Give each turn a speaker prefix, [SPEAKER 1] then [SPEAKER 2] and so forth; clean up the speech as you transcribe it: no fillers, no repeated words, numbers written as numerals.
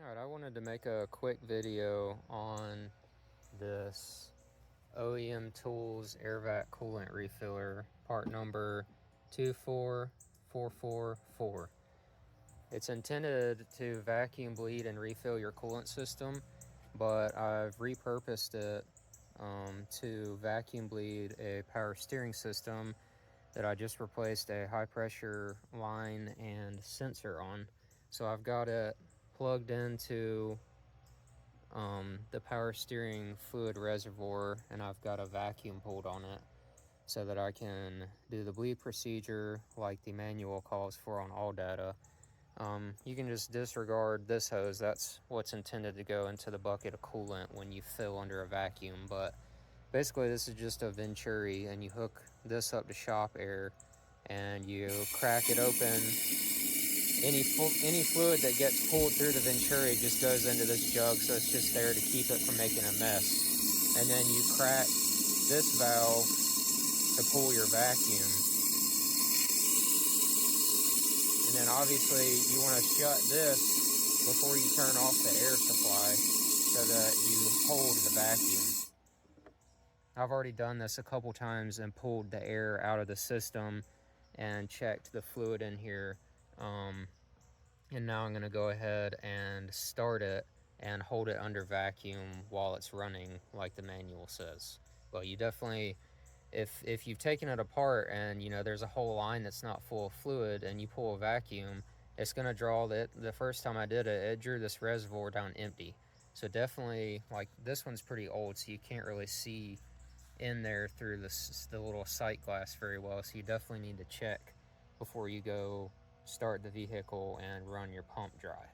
[SPEAKER 1] Alright, I wanted to make a quick video on this OEM Tools Airvac coolant refiller, part number 24444. It's intended to vacuum bleed and refill your coolant system, but I've repurposed it to vacuum bleed a power steering system that I just replaced a high pressure line and sensor on. So I've got it plugged into the power steering fluid reservoir, and I've got a vacuum pulled on it so that I can do the bleed procedure like the manual calls for on all data. You can just disregard this hose. That's what's intended to go into the bucket of coolant when you fill under a vacuum. But basically this is just a venturi, and you hook this up to shop air and you crack it open. Any fluid that gets pulled through the venturi just goes into this jug, so it's just there to keep it from making a mess. And then you crack this valve to pull your vacuum. And then obviously you want to shut this before you turn off the air supply so that you hold the vacuum. I've already done this a couple times and pulled the air out of the system and checked the fluid in here. And now I'm going to go ahead and start it and hold it under vacuum while it's running like the manual says. Well, you definitely, if you've taken it apart and you know there's a whole line that's not full of fluid and you pull a vacuum, it's going to draw the first time I did it, it drew this reservoir down empty. So definitely, like, this one's pretty old, so you can't really see in there through the little sight glass very well, so you definitely need to check before you go start the vehicle and run your pump dry.